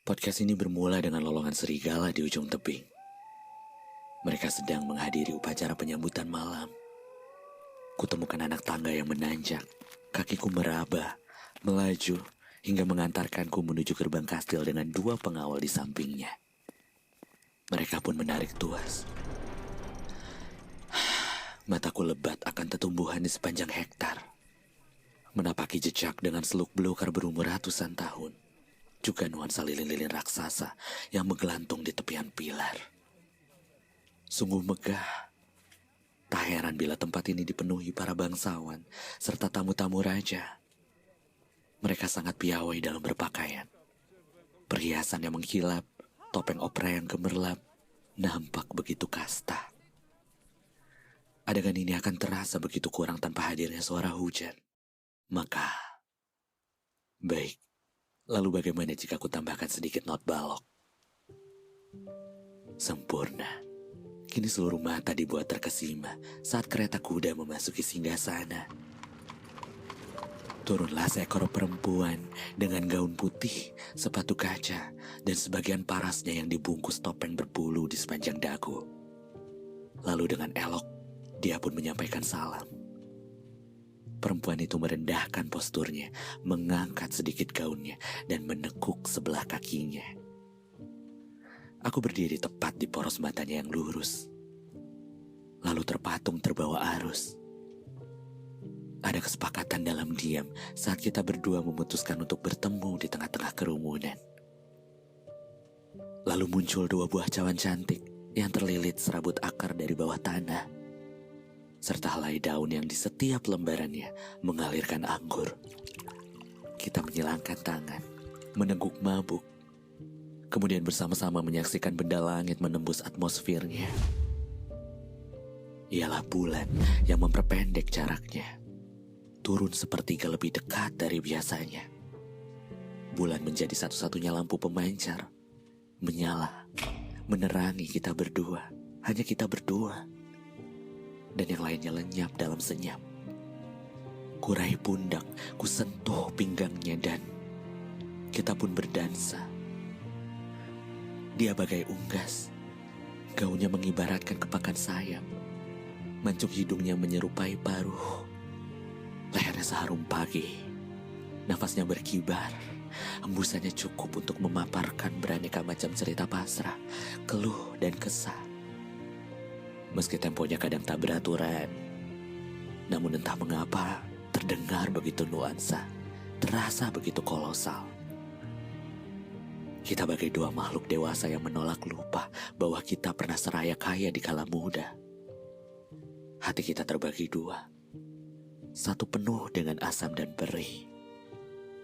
Podcast ini bermula dengan lolongan serigala di ujung tebing. Mereka sedang menghadiri upacara penyambutan malam. Kutemukan anak tangga yang menanjak, kakiku meraba, melaju, hingga mengantarkanku menuju gerbang kastil dengan dua pengawal di sampingnya. Mereka pun menarik tuas. Mataku lebat akan tetumbuhan di sepanjang hektar. Menapaki jejak dengan seluk belukar berumur ratusan tahun. Juga nuansa lilin-lilin raksasa yang menggelantung di tepian pilar. Sungguh megah. Tak heran bila tempat ini dipenuhi para bangsawan serta tamu-tamu raja. Mereka sangat piawai dalam berpakaian. Perhiasan yang mengkilap, topeng opera yang gemerlap, nampak begitu kasta. Adegan ini akan terasa begitu kurang tanpa hadirnya suara hujan. Maka, baik. Lalu bagaimana jika aku tambahkan sedikit not balok? Sempurna. Kini seluruh mata dibuat terkesima saat kereta kuda memasuki singgasana. Turunlah seekor perempuan dengan gaun putih, sepatu kaca, dan sebagian parasnya yang dibungkus topeng berbulu di sepanjang dagu. Lalu dengan elok, dia pun menyampaikan salam. Perempuan itu merendahkan posturnya, mengangkat sedikit gaunnya, dan menekuk sebelah kakinya. Aku berdiri tepat di poros matanya yang lurus. Lalu terpatung terbawa arus. Ada kesepakatan dalam diam saat kita berdua memutuskan untuk bertemu di tengah-tengah kerumunan. Lalu muncul dua buah cawan cantik yang terlilit serabut akar dari bawah tanah, serta helai daun yang di setiap lembarannya mengalirkan anggur. Kita menyilangkan tangan, meneguk mabuk, kemudian bersama-sama menyaksikan benda langit menembus atmosfernya. Ialah bulan yang memperpendek jaraknya, turun sepertiga lebih dekat dari biasanya. Bulan menjadi satu-satunya lampu pemancar, menyala, menerangi kita berdua, hanya kita berdua. Dan yang lainnya lenyap dalam senyap. Kurai pundak, kusentuh pinggangnya dan kita pun berdansa. Dia bagai unggas, gaunnya mengibaratkan kepakan sayap, mancung hidungnya menyerupai paruh, lehernya seharum pagi, nafasnya berkibar, hembusannya cukup untuk memaparkan beraneka macam cerita pasrah, keluh dan kesah. Meski temponya kadang tak beraturan, namun entah mengapa terdengar begitu nuansa, terasa begitu kolosal. Kita bagai dua makhluk dewasa yang menolak lupa bahwa kita pernah seraya kaya di kala muda. Hati kita terbagi dua, satu penuh dengan asam dan perih,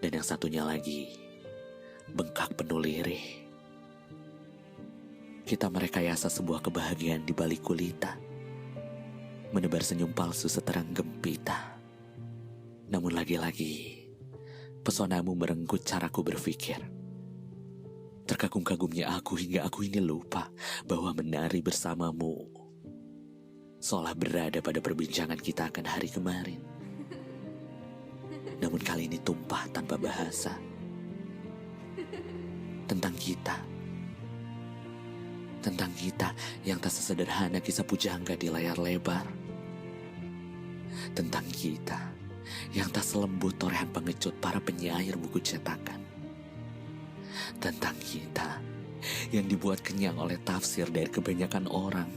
dan yang satunya lagi bengkak penuh lirih. Kita merekayasa sebuah kebahagiaan di balik gulita, menebar senyum palsu seterang gempita. Namun lagi-lagi, pesonamu merenggut caraku berpikir. Terkagum-kagumnya aku hingga aku ini lupa bahwa menari bersamamu seolah berada pada perbincangan kita akan hari kemarin. Namun kali ini tumpah tanpa bahasa. Tentang kita yang tak sesederhana kisah pujangga di layar lebar. Tentang kita yang tak selembut torehan pengecut para penyair buku cetakan. Tentang kita yang dibuat kenyang oleh tafsir dari kebanyakan orang.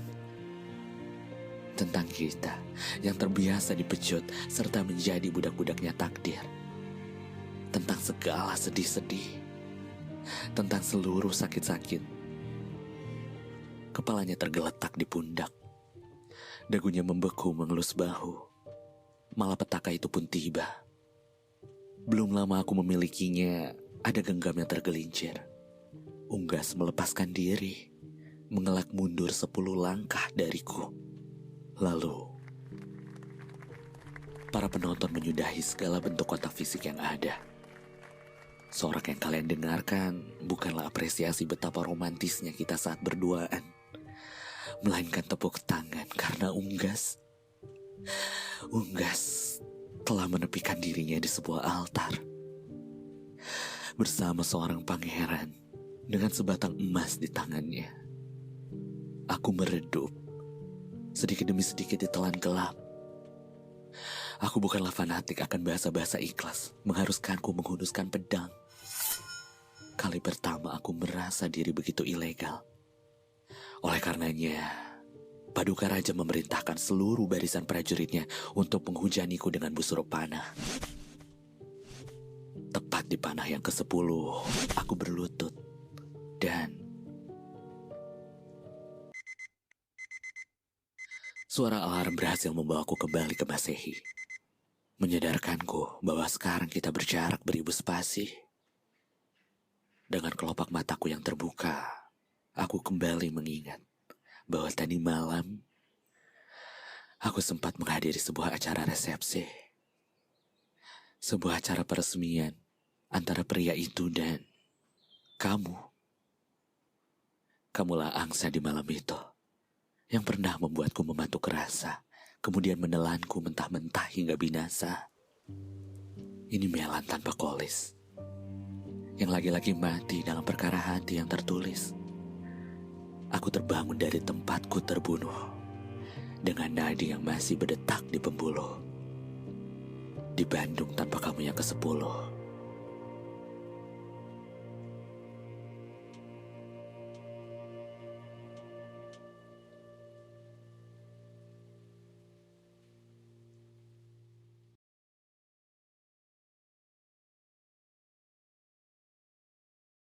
Tentang kita yang terbiasa dipecut serta menjadi budak-budaknya takdir. Tentang segala sedih-sedih. Tentang seluruh sakit-sakit. Kepalanya tergeletak di pundak. Dagunya membeku mengelus bahu. Malapetaka itu pun tiba. Belum lama aku memilikinya, ada genggam yang tergelincir. Unggas melepaskan diri, mengelak mundur 10 langkah dariku. Lalu, para penonton menyudahi segala bentuk kontak fisik yang ada. Sorak yang kalian dengarkan bukanlah apresiasi betapa romantisnya kita saat berduaan, melainkan tepuk tangan karena Unggas telah menepikan dirinya di sebuah altar bersama seorang pangeran dengan sebatang emas di tangannya. Aku meredup, sedikit demi sedikit ditelan gelap. Aku bukanlah fanatik akan bahasa-bahasa ikhlas, mengharuskanku menghunuskan pedang. Kali pertama aku merasa diri begitu ilegal. Oleh karenanya, Paduka Raja memerintahkan seluruh barisan prajuritnya untuk menghujaniku dengan busur panah. Tepat di panah yang ke-10, aku berlutut. Dan suara alarm berhasil membawaku kembali ke Masehi. Menyadarkanku bahwa sekarang kita berjarak beribu spasi. Dengan kelopak mataku yang terbuka, aku kembali mengingat bahwa tadi malam aku sempat menghadiri sebuah acara resepsi. Sebuah acara peresmian antara pria itu dan kamu. Kamulah angsa di malam itu yang pernah membuatku mematuk rasa, kemudian menelanku mentah-mentah hingga binasa. Ini Melan tanpa kolis, yang lagi-lagi mati dalam perkara hati yang tertulis. Aku terbangun dari tempatku terbunuh, dengan nadi yang masih berdetak di pembuluh. Di Bandung tanpa kamu yang ke-10,